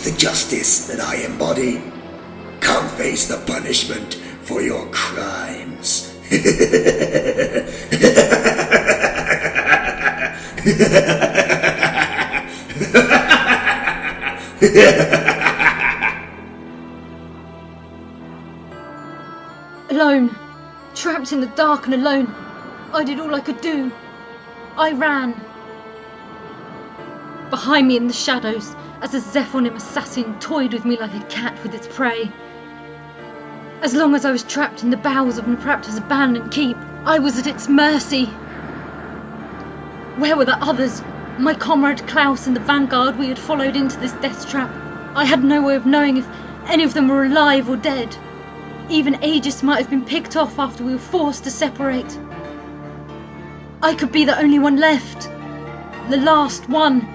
the justice that I embody. Come face the punishment for your crimes. Alone. Trapped in the dark and alone. I did all I could do. I ran. Behind me in the shadows, as a Zephonim assassin toyed with me like a cat with its prey. As long as I was trapped in the bowels of Naprapta's abandoned keep, I was at its mercy. Where were the others? My comrade Klaus and the vanguard we had followed into this death trap. I had no way of knowing if any of them were alive or dead. Even Aegis might have been picked off after we were forced to separate. I could be the only one left. The last one,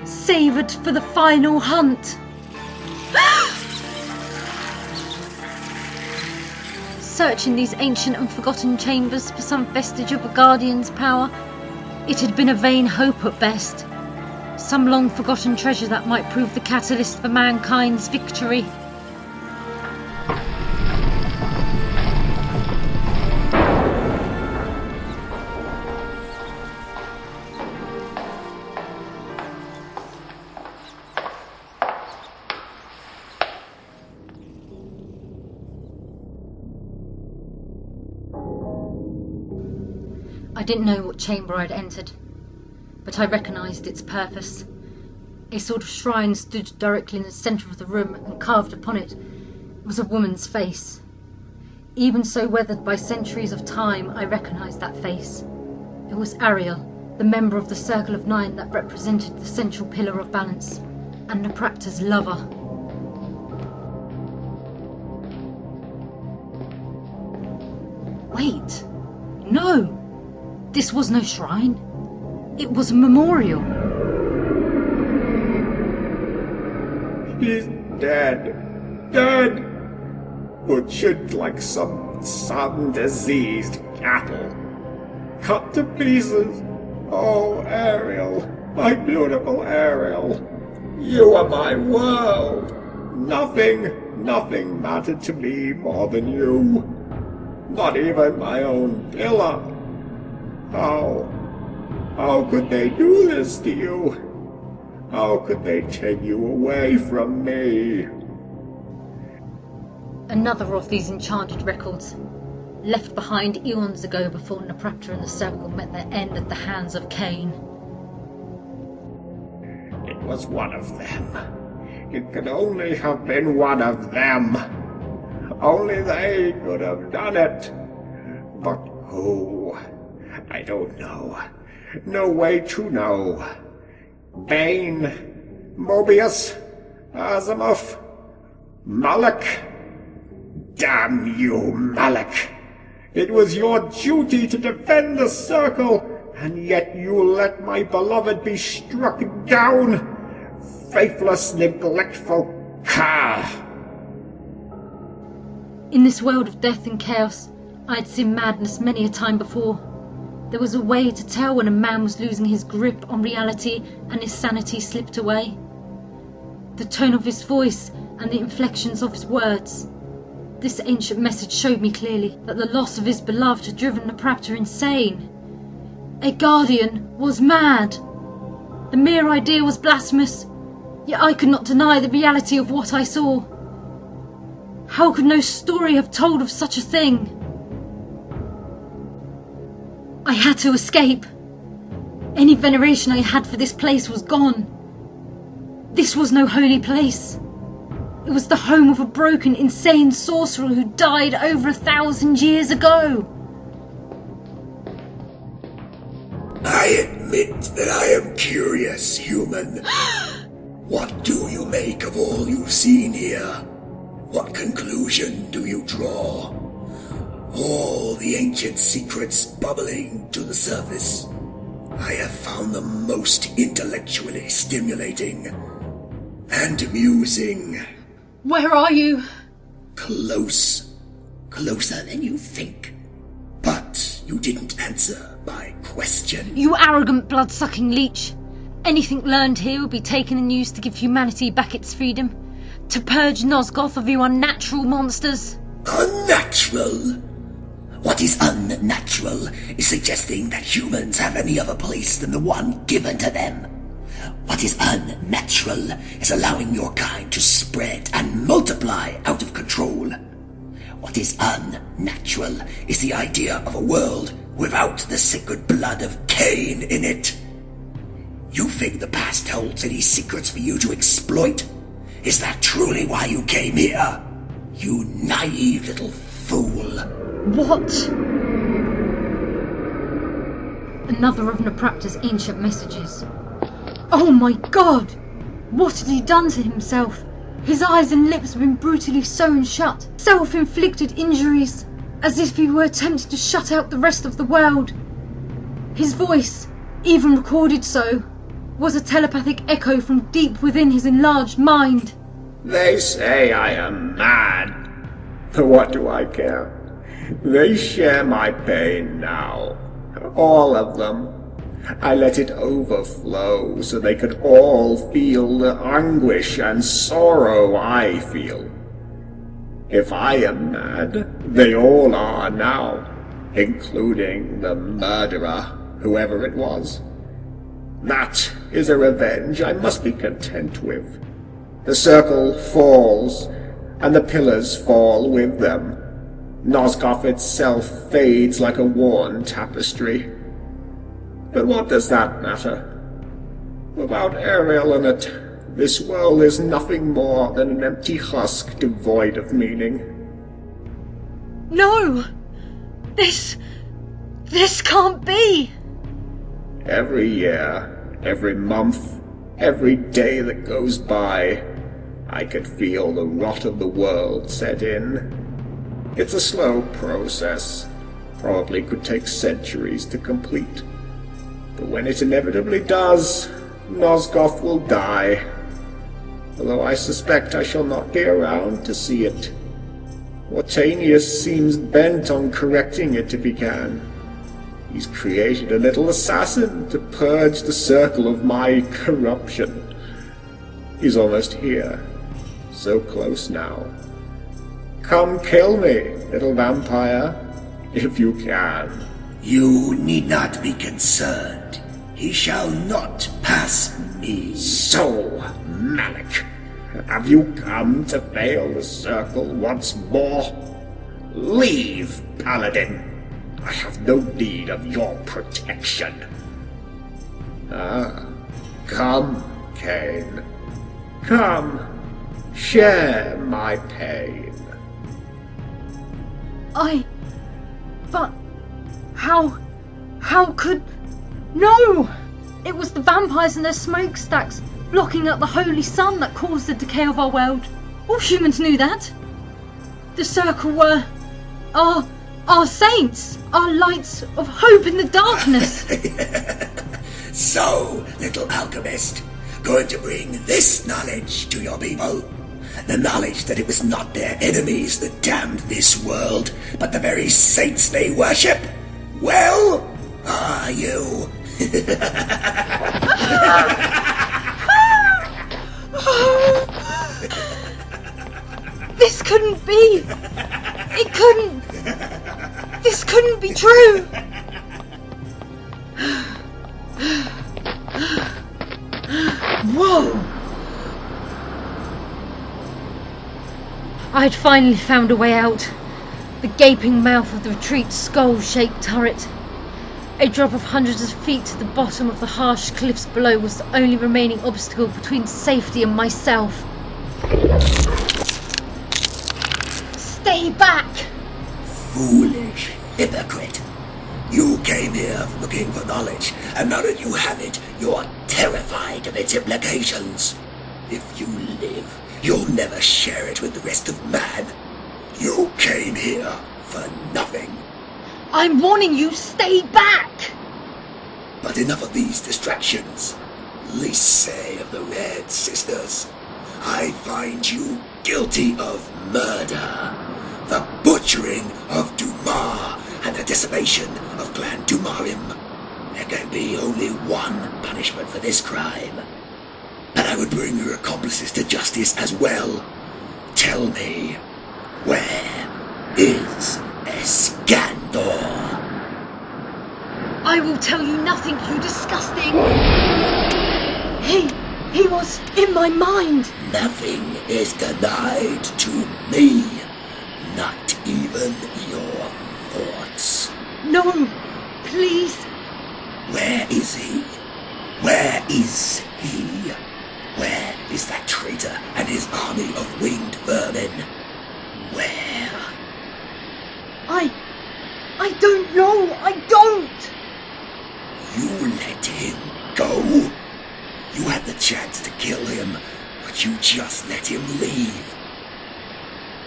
savoured for the final hunt. Searching these ancient and forgotten chambers for some vestige of a guardian's power, it had been a vain hope at best. Some long-forgotten treasure that might prove the catalyst for mankind's victory. I didn't know what chamber I'd entered, but I recognised its purpose. A sort of shrine stood directly in the centre of the room, and carved upon it was a woman's face. Even so weathered by centuries of time, I recognised that face. It was Ariel, the member of the Circle of Nine that represented the central pillar of balance, and Naprapta's lover. Wait, no! This was no shrine. It was a memorial. He's dead. Dead! Butchered like some sun-diseased cattle. Cut to pieces. Oh, Ariel, my beautiful Ariel. You are my world. Nothing mattered to me more than you. Not even my own pillar. How could they do this to you? How could they take you away from me? Another of these enchanted records, left behind eons ago before Naprapta and the Circle met their end at the hands of Cain. It was one of them. It could only have been one of them. Only they could have done it. But who? I don't know. No way to know. Bane, Mobius, Asimov, Malak. Damn you, Malak! It was your duty to defend the Circle, and yet you let my beloved be struck down. Faithless, neglectful cur! In this world of death and chaos, I had seen madness many a time before. There was a way to tell when a man was losing his grip on reality and his sanity slipped away. The tone of his voice and the inflections of his words. This ancient message showed me clearly that the loss of his beloved had driven Naprapta insane. A guardian was mad. The mere idea was blasphemous, yet I could not deny the reality of what I saw. How could no story have told of such a thing? I had to escape. Any veneration I had for this place was gone. This was no holy place. It was the home of a broken, insane sorcerer who died over 1,000 years ago. I admit that I am curious, human. What do you make of all you've seen here? What conclusion do you draw? All the ancient secrets bubbling to the surface. I have found them most intellectually stimulating and amusing. Where are you? Close. Closer than you think. But you didn't answer my question. You arrogant blood-sucking leech. Anything learned here will be taken and used to give humanity back its freedom. To purge Nosgoth of you unnatural monsters. Unnatural? What is unnatural is suggesting that humans have any other place than the one given to them. What is unnatural is allowing your kind to spread and multiply out of control. What is unnatural is the idea of a world without the sacred blood of Cain in it. You think the past holds any secrets for you to exploit? Is that truly why you came here? You naive little fool. What? Another of Napraptor's ancient messages. Oh my god! What had he done to himself? His eyes and lips had been brutally sewn shut. Self-inflicted injuries, as if he were attempting to shut out the rest of the world. His voice, even recorded so, was a telepathic echo from deep within his enlarged mind. They say I am mad. But what do I care? They share my pain now. All of them. I let it overflow so they could all feel the anguish and sorrow I feel. If I am mad, they all are now, including the murderer, whoever it was. That is a revenge I must be content with. The circle falls, and the pillars fall with them. Nosgoth itself fades like a worn tapestry. But what does that matter? Without Ariel in it, this world is nothing more than an empty husk devoid of meaning. No! This can't be! Every year, every month, every day that goes by, I could feel the rot of the world set in. It's a slow process, probably could take centuries to complete. But when it inevitably does, Nosgoth will die. Although I suspect I shall not be around to see it. Ortanius seems bent on correcting it if he can. He's created a little assassin to purge the circle of my corruption. He's almost here. So close now. Come kill me, little vampire, if you can. You need not be concerned. He shall not pass me. So, Malik, have you come to fail the circle once more? Leave, Paladin. I have no need of your protection. Come, Cain. Come, share my pain. But... How could... No! It was the vampires and their smokestacks blocking out the holy sun that caused the decay of our world. All humans knew that. The circle were... Our saints! Our lights of hope in the darkness! So, little alchemist, going to bring this knowledge to your people? The knowledge that it was not their enemies that damned this world, but the very saints they worship? Well, are you? This couldn't be! It couldn't! This couldn't be true! Whoa! I'd finally found a way out. The gaping mouth of the retreat's skull-shaped turret. A drop of hundreds of feet to the bottom of the harsh cliffs below was the only remaining obstacle between safety and myself. Stay back! Foolish hypocrite. You came here looking for knowledge, and now that you have it, you're terrified of its implications. If you live, you'll never share it with the rest of man. You came here for nothing. I'm warning you, stay back! But enough of these distractions. Liese of the Red Sisters, I find you guilty of murder, the butchering of Dumar, and the decimation of Clan Dumarim. There can be only one punishment for this crime. And I would bring your accomplices to justice as well, tell me, where is Iskandar? I will tell you nothing, you disgusting... He was in my mind. Nothing is denied to me, not even your thoughts. No, please. Where is he? Where is he? Where is that traitor and his army of winged vermin? Where? I don't know, I don't! You let him go? You had the chance to kill him, but you just let him leave.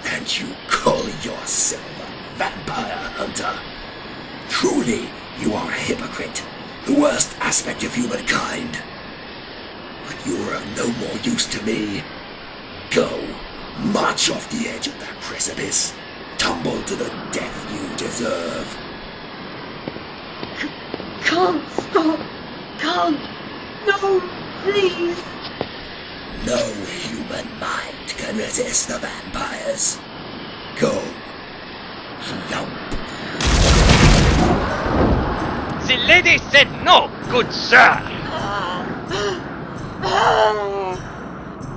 And you call yourself a vampire hunter? Truly, you are a hypocrite, the worst aspect of humankind. But you are of no more use to me. Go, march off the edge of that precipice. Tumble to the death you deserve. Can't stop. Can't. No, please. No human mind can resist the vampires. Go, lump. The lady said no, good sir.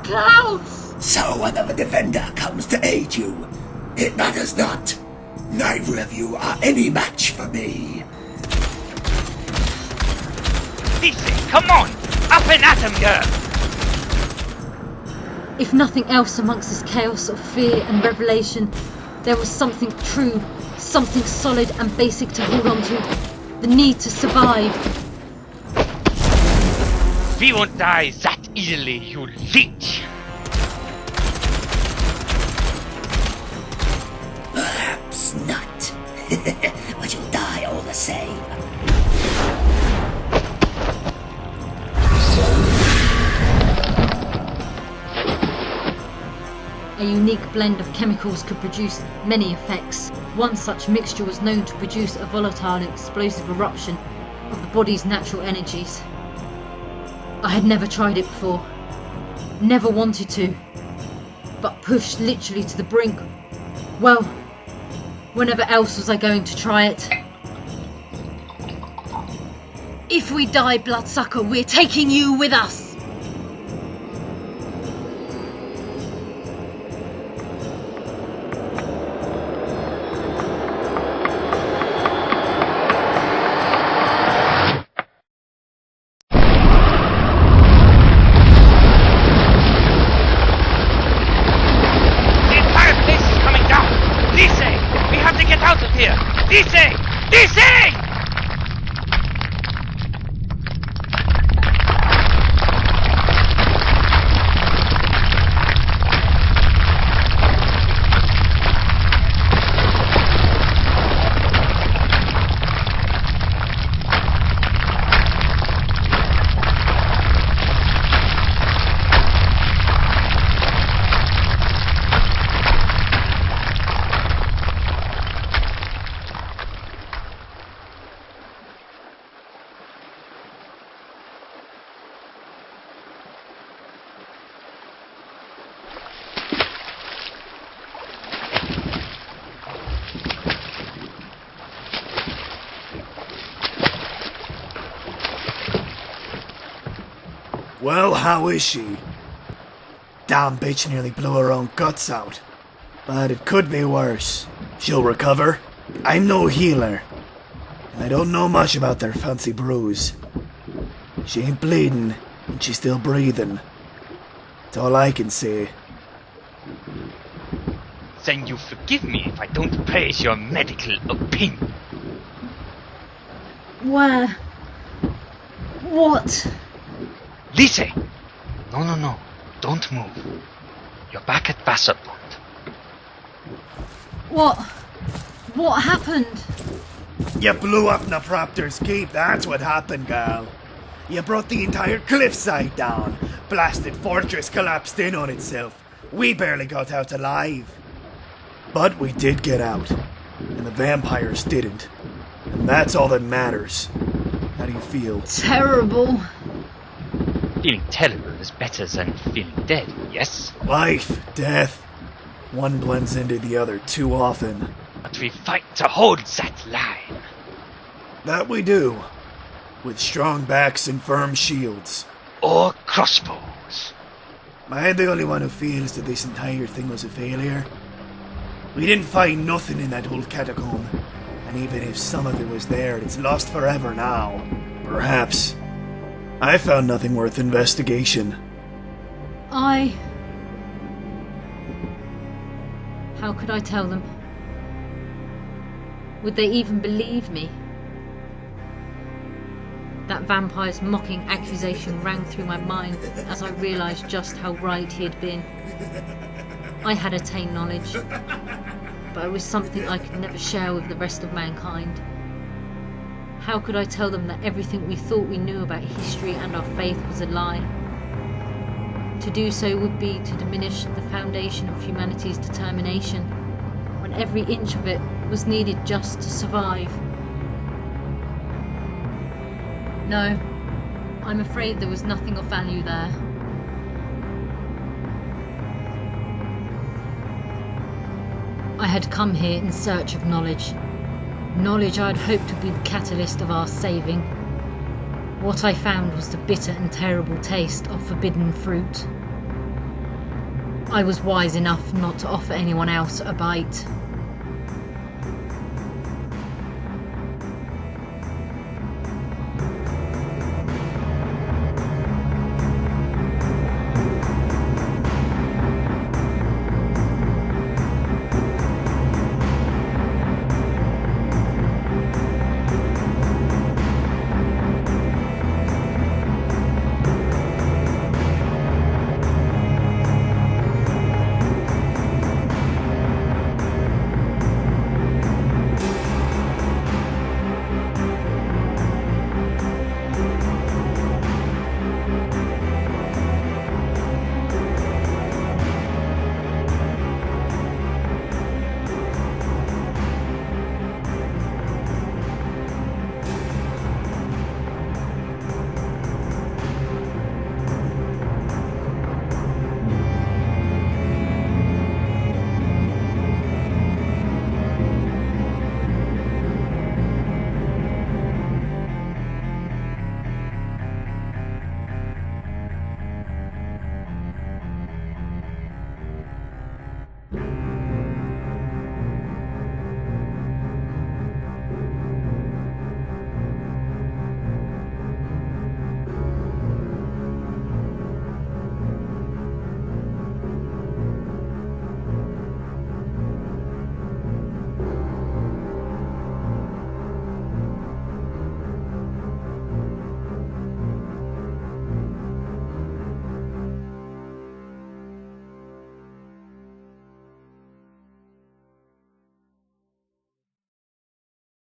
Clouds! So another defender comes to aid you. It matters not. Neither of you are any match for me. Liese, come on! Up and at him, girl! If nothing else amongst this chaos of fear and revelation, there was something true, something solid and basic to hold on to. The need to survive. We won't die that easily, you leech! Perhaps not. But you'll die all the same. A unique blend of chemicals could produce many effects. One such mixture was known to produce a volatile and explosive eruption of the body's natural energies. I had never tried it before, never wanted to, but pushed literally to the brink. Well, whenever else was I going to try it? If we die, Bloodsucker, we're taking you with us! Liese! Liese! Well, how is she? Damn bitch nearly blew her own guts out. But it could be worse. She'll recover. I'm no healer. And I don't know much about their fancy brews. She ain't bleeding, and she's still breathing. That's all I can say. Then you forgive me if I don't praise your medical opinion. Where? What? Liese! No. Don't move. You're back at Wasserpond. What happened? You blew up Napraptor's keep, that's what happened, gal. You brought the entire cliffside down. Blasted fortress collapsed in on itself. We barely got out alive. But we did get out. And the vampires didn't. And that's all that matters. How do you feel? Terrible. Feeling terrible is better than feeling dead, yes? Life, death, One blends into the other too often. But we fight to hold that line. That we do. With strong backs and firm shields. Or crossbows. Am I the only one who feels that this entire thing was a failure? We didn't find nothing in that old catacomb. And even if some of it was there, it's lost forever now. Perhaps. I found nothing worth investigation. How could I tell them? Would they even believe me? That vampire's mocking accusation rang through my mind as I realised just how right he had been. I had attained knowledge, but it was something I could never share with the rest of mankind. How could I tell them that everything we thought we knew about history and our faith was a lie? To do so would be to diminish the foundation of humanity's determination, when every inch of it was needed just to survive. No, I'm afraid there was nothing of value there. I had come here in search of knowledge. Knowledge I had hoped would be the catalyst of our saving. What I found was the bitter and terrible taste of forbidden fruit. I was wise enough not to offer anyone else a bite.